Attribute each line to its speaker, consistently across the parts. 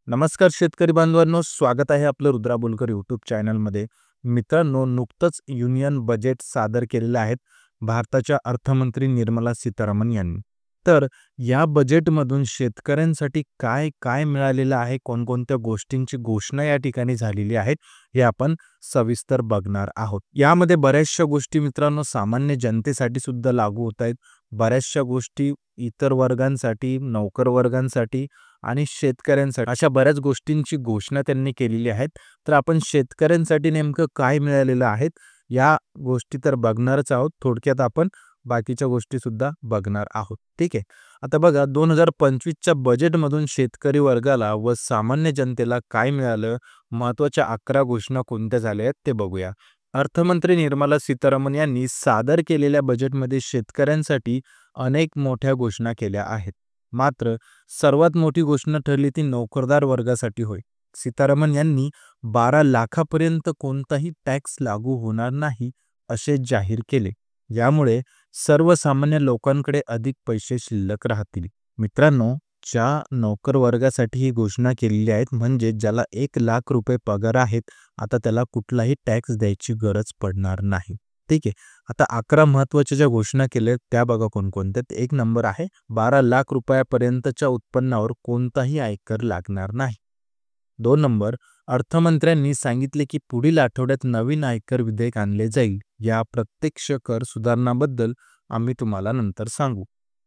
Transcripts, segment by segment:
Speaker 1: नमस्कार शेतकरी बांधवांनो, स्वागत आहे आपलं रुद्रा बोलकर यूट्यूब चॅनलमध्ये. मित्रांनो, नुकतंच युनियन बजेट सादर केलेलं आहे भारताच्या अर्थमंत्री निर्मला सीतारामन यांनी. तर या बजेटमधून शेतकऱ्यांसाठी काय काय मिळालेलं आहे, कोणकोणत्या गोष्टींची घोषणा या ठिकाणी झालेली आहे, हे आपण सविस्तर बघणार आहोत. यामध्ये बऱ्याचशा गोष्टी मित्रांनो सामान्य जनतेसाठी सुद्धा लागू होत आहेत. बऱ्याचशा गोष्टी इतर वर्गांसाठी, नोकर वर्गांसाठी आणि शेतकऱ्यांसाठी अशा बऱ्याच गोष्टींची घोषणा त्यांनी केलेली आहे. तर आपण शेतकऱ्यांसाठी नेमकं काय मिळालेलं आहे या गोष्टी तर बघणारच आहोत. थोडक्यात आपण बाकीच्या गोष्टी सुद्धा बघणार आहोत. ठीक आहे. आता बघा 2025च्या बजेटमधून शेतकरी वर्गाला व सामान्य जनतेला काय मिळालं, महत्त्वाच्या 11 घोषणा कोणत्या झाल्या आहेत ते बघूया. अर्थमंत्री निर्मला सीतारामन यांनी सादर केलेल्या बजेटमध्ये शेतकऱ्यांसाठी अनेक मोठ्या घोषणा केल्या आहेत. मात्र सर्वात मोठी घोषणा ठरली ती नोकरदार वर्गासाठी होय. सीतारामन यांनी 12 लाखापर्यंत कोणताही टॅक्स लागू होणार नाही असे जाहीर केले. यामुळे सर्वसामान्य लोकांकडे अधिक पैसे शिल्लक राहतील. मित्रांनो, ज्या नोकर वर्गासाठी ही घोषणा केलेली आहेत म्हणजे ज्याला 1 लाख रुपये पगार आहेत, आता त्याला कुठलाही टॅक्स द्यायची गरज पडणार नाही. ठीक आहे. आता 11 महत्त्वाच्या ज्या घोषणा केल्या त्या बघा कोणकोणत्या. 1 नंबर आहे 12 लाख रुपयापर्यंतच्या उत्पन्नावर कोणताही आयकर लागणार नाही. 2 नंबर, अर्थमंत्र्यांनी सांगितले की पुढील आठवड्यात नवीन आयकर विधेयक आणले जाईल. या प्रत्यक्ष कर सुधारणाबद्दल आम्ही तुम्हाला नंतर सांगू.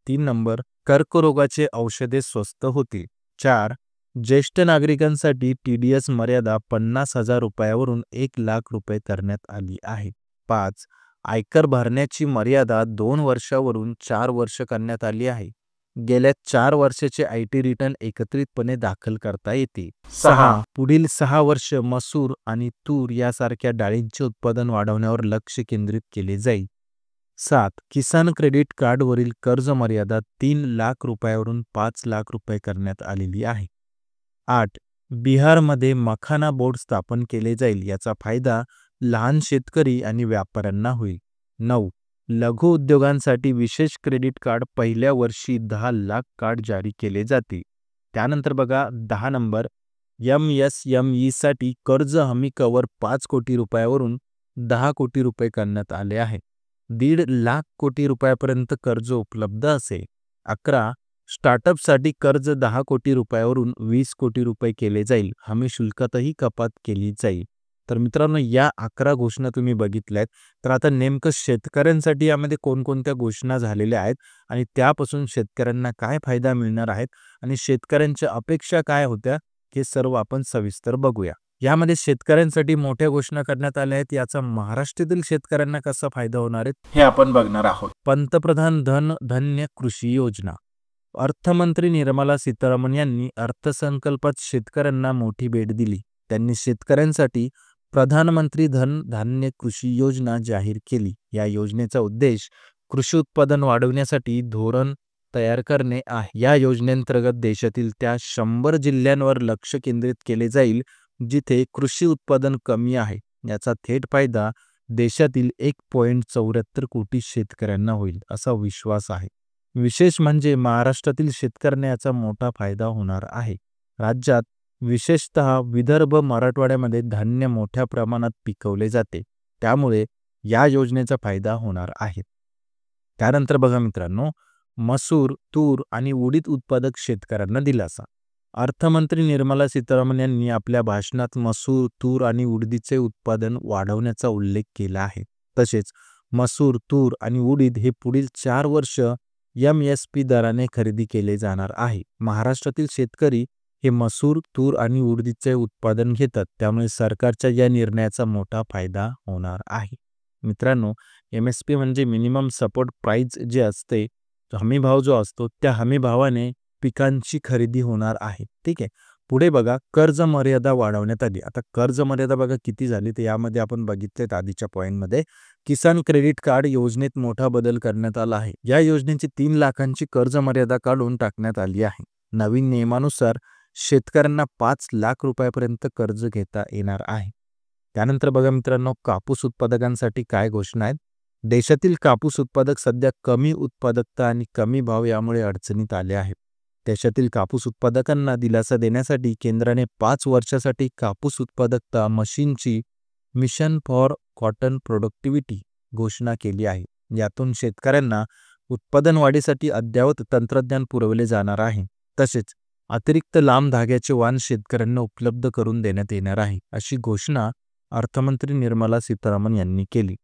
Speaker 1: 3 नंबर, कर्करोगाचे औषधे स्वस्त होतील. 4, ज्येष्ठ नागरिकांसाठी TDS मर्यादा 50,000 रुपयावरून 1 लाख रुपये करण्यात आली आहे. 5, आयकर भरण्याची मर्यादा 2 वर्षावरून 4 वर्ष करण्यात आली आहे. गेल्या 4 वर्षाचे IT रिटर्न एकत्रितपणे दाखल करता येते. 6, पुढील 6 वर्ष मसूर आणि तूर यासारख्या डाळींचे उत्पादन वाढवण्यावर लक्ष केंद्रित केले जाईल. 7, किसान क्रेडिट कार्डवरील कर्ज मर्यादा 3 लाख रुपयावरून 5 लाख रुपये करण्यात आलेली आहे. 8, बिहारमध्ये मखाना बोर्ड स्थापन केले जाईल. याचा फायदा लहान शेतकरी आणि व्यापाऱ्यांना होईल. 9, लघु उद्योगांसाठी विशेष क्रेडिट कार्ड पहिल्या वर्षी 10 लाख कार्ड जारी केले जातील. त्यानंतर बघा 10 नंबर, MSME साठी कर्ज हमी कव्हर 5 कोटी रुपयावरून 10 कोटी रुपये करण्यात आले आहे. 1.5 लाख कोटी रुपयापर्यंत कर्ज उपलब्ध असेल. 11, स्टार्टअपसाठी कर्ज 10 कोटी रुपयावरून 20 कोटी रुपये केले जाईल. हमी शुल्कातही कपात केली जाईल. तर मित्रांनो, या 11 घोषणा तुम्ही बघितल्यात. तर आता नेमकं शेतकऱ्यांसाठी यामध्ये कोणकोणत्या घोषणा झालेल्या आहेत आणि त्यापासून शेतकऱ्यांना काय फायदा मिळणार आहेत आणि शेतकऱ्यांच्या अपेक्षा काय होत्या हे सर्व आपण सविस्तर बघूया. यामध्ये शेतकऱ्यांसाठी मोठ्या घोषणा करण्यात आल्या आहेत. याचा महाराष्ट्रातील शेतकऱ्यांना कसा फायदा होणार आहे हे आपण बघणार आहोत. पंतप्रधान धन धान्य कृषी योजना. अर्थमंत्री निर्मला सीतारामन यांनी अर्थसंकल्पात शेतकऱ्यांना मोठी भेट दिली. त्यांनी शेतकऱ्यांसाठी प्रधानमंत्री धन धान्य कृषी योजना जाहीर केली. या योजनेचा उद्देश कृषी उत्पादन वाढवण्यासाठी धोरण तयार करणे आहे. या योजनेअंतर्गत देशातील त्या 100 जिल्ह्यांवर लक्ष केंद्रित केले जाईल जिथे कृषी उत्पादन कमी आहे. याचा थेट फायदा देशातील 1.74 कोटी शेतकऱ्यांना होईल असा विश्वास आहे. विशेष म्हणजे महाराष्ट्रातील शेतकऱ्यांना याचा मोठा फायदा होणार आहे. राज्यात विशेषतः विदर्भ मराठवाड्यामध्ये धान्य मोठ्या प्रमाणात पिकवले जाते. त्यामुळे या योजनेचा फायदा होणार आहे. त्यानंतर बघा मित्रांनो, मसूर, तूर आणि उडीद उत्पादक शेतकऱ्यांना दिलासा. अर्थमंत्री निर्मला सीतारामन यांनी आपल्या भाषणात मसूर, तूर आणि उडीदचे उत्पादन वाढवण्याचा उल्लेख केला आहे. तसेच मसूर, तूर आणि उडीद हे पुढील 4 वर्ष MSP दराने खरेदी केले जाणार आहे. महाराष्ट्रातील शेतकरी हे मसूर, तूर आणि उडीदचे उत्पादन घेतात. त्यामुळे सरकारच्या या निर्णयाचा मोठा फायदा होणार आहे. मित्रांनो, MSP म्हणजे मिनिमम सपोर्ट प्राइस जे असते, हमी भाव जो असतो त्या हमी भावाने पिकांची खरेदी होणार आहे. ठीक आहे. पुढे बघा, कर्ज मर्यादा वाढवण्यात आली. आता कर्ज मर्यादा बघा किती झाली तर यामध्ये आपण बघितलेत आधीच्या पॉईंटमध्ये. किसान क्रेडिट कार्ड योजनेत मोठा बदल करण्यात आला आहे. या योजनेची 3 लाखांची कर्ज मर्यादा काढून टाकण्यात आली आहे. नवीन नियमानुसार शेतकऱ्यांना 5 लाख रुपयापर्यंत कर्ज घेता येणार आहे. त्यानंतर बघा मित्रांनो, कापूस उत्पादकांसाठी काय घोषणा आहेत. देशातील कापूस उत्पादक सध्या कमी उत्पादकता आणि कमी भाव यामुळे अडचणीत आले आहेत. देशातील कापूस उत्पादकांना दिलासा देण्यासाठी केंद्राने 5 वर्षासाठी कापूस उत्पादकता मशीनची मिशन फॉर कॉटन प्रोडक्टिव्हिटी घोषणा केली आहे. यातून शेतकऱ्यांना उत्पादन वाढीसाठी अद्ययावत तंत्रज्ञान पुरवले जाणार आहे. तसेच अतिरिक्त लांब धाग्याचे वाण शेतकऱ्यांना उपलब्ध करून देण्यात येणार आहे, अशी घोषणा अर्थमंत्री निर्मला सीतारामन यांनी केली.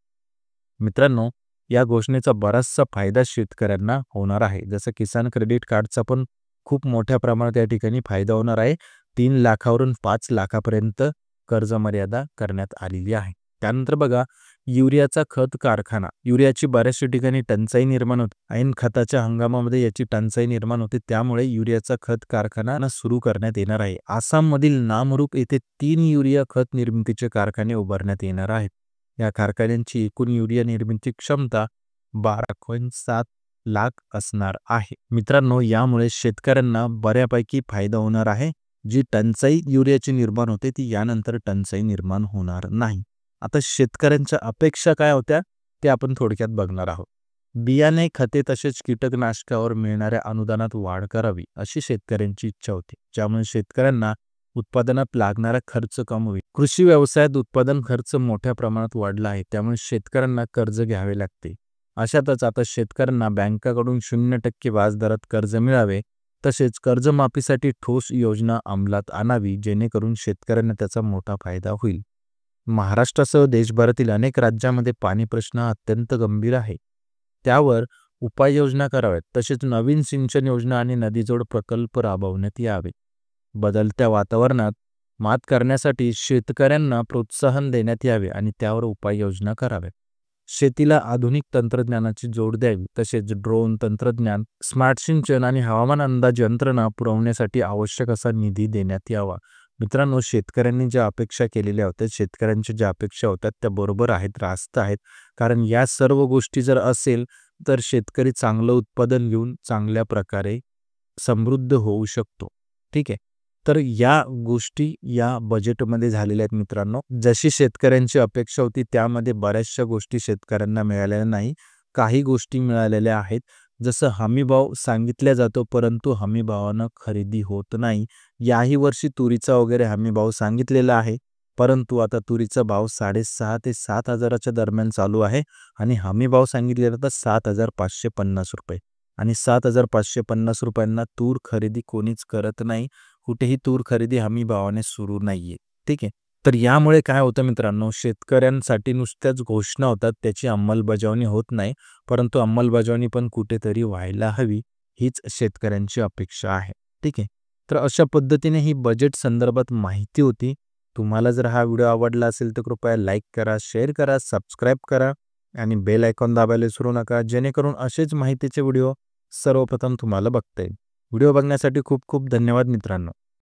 Speaker 1: मित्रांनो, या घोषणेचा बराचसा फायदा शेतकऱ्यांना होणार आहे. जसं किसान क्रेडिट कार्डचा पण खूप मोठ्या प्रमाणात या ठिकाणी फायदा होणार आहे. 3 लाखावरून 5 लाखापर्यंत कर्ज मर्यादा करण्यात आलेली आहे. त्यानंतर बघा, युरियाचा खत कारखाना. युरियाची बऱ्याचशा ठिकाणी टंचाई निर्माण होते. ऐन खताच्या हंगामामध्ये याची टंचाई निर्माण होते. त्यामुळे युरियाचा खत कारखाना सुरू करण्यात येणार आहे. आसाममधील नामरूप येथे 3 युरिया खत निर्मितीचे कारखाने उभारण्यात येणार आहेत. या कारखान्यांची एकूण युरिया निर्मिती क्षमता 12.7 लाख असणार आहे. मित्रांनो, यामुळे शेतकऱ्यांना बऱ्यापैकी फायदा होणार आहे. जी टंचाई युरियाची निर्माण होते ती यानंतर टंचाई निर्माण होणार नाही. आता शेतकऱ्यांच्या अपेक्षा काय होत्या ते आपण थोडक्यात बघणार आहोत. बियाणे, खते तसेच कीटकनाशकावर मिळणाऱ्या अनुदानात वाढ करावी अशी शेतकऱ्यांची इच्छा होती, ज्यामुळे शेतकऱ्यांना उत्पादनात लागणारा खर्च कमी होईल. कृषी व्यवसायात उत्पादन खर्च मोठ्या प्रमाणात वाढला आहे, त्यामुळे शेतकऱ्यांना कर्ज घ्यावे लागते. अशातच आता शेतकऱ्यांना बँकाकडून 0% व्याजदरात कर्ज मिळावे, तसेच कर्जमाफीसाठी ठोस योजना अंमलात आणावी, जेणेकरून शेतकऱ्यांना त्याचा मोठा फायदा होईल. महाराष्ट्रासह देशभरातील अनेक राज्यांमध्ये पाणी प्रश्न अत्यंत गंभीर आहे. त्यावर उपाययोजना कराव्यात. तसेच नवीन सिंचन योजना आणि नदीजोड प्रकल्प राबवण्यात यावे. बदलत्या वातावरणात मात करण्यासाठी शेतकऱ्यांना प्रोत्साहन देण्यात यावे आणि त्यावर उपाययोजना कराव्यात. शेतीला आधुनिक तंत्रज्ञानाची जोड द्यावी. तसेच ड्रोन तंत्रज्ञान, स्मार्ट सिंचन आणि हवामान अंदाज यंत्रणा पुरवण्यासाठी आवश्यक असा निधी देण्यात यावा. मित्रांनो, शेतकऱ्यांनी ज्या अपेक्षा केलेल्या होत्या, शेतकऱ्यांच्या ज्या अपेक्षा होत्या त्या बरोबर आहेत, रास्त आहेत. कारण या सर्व गोष्टी जर असेल तर शेतकरी चांगलं उत्पादन घेऊन चांगल्या प्रकारे समृद्ध होऊ शकतो. ठीक आहे. तर या गोष्टी या बजेटमध्ये झालेल्या आहेत मित्रांनो. जशी शेतकऱ्यांची अपेक्षा होती त्यामध्ये बऱ्याचशा गोष्टी शेतकऱ्यांना मिळालेल्या नाही. काही गोष्टी मिळालेल्या आहेत. जसं हमीभाव सांगितला जातो, परंतु हमीभावानं खरेदी होत नाही. याही वर्षी तुरीचा वगैरे हमीभाव सांगितलेला आहे, परंतु आता तुरीचा भाव 6,500 ते 7,000च्या दरम्यान चालू आहे आणि हमीभाव सांगितलेला तर 7,550 रुपये. आणि 7,550 रुपयांना तूर खरेदी कोणीच करत नाही. कुठेही तूर खरेदी हमी भावाने सुरू नाहीये. ठीक आहे. तर यामुळे काय होतं मित्रांनो, शेतकऱ्यांसाठी नुसत्याच घोषणा होतात, त्याची अंमलबजावणी होत नाही. परंतु अंमलबजावणी पण कुठेतरी व्हायला हवी, हीच शेतकऱ्यांची अपेक्षा आहे. ठीक आहे. तर अशा पद्धतीने ही बजेट संदर्भात माहिती होती. तुम्हाला जर हा व्हिडिओ आवडला असेल तर कृपया लाईक करा, शेअर करा, सबस्क्राईब करा आणि बेल आयकॉन दाबायला विसरू नका, जेणेकरून असेच माहितीचे व्हिडिओ सर्वप्रथम तुम्हाला बघता येईल. व्हिडिओ बघण्यासाठी खूप खूप धन्यवाद मित्रांनो.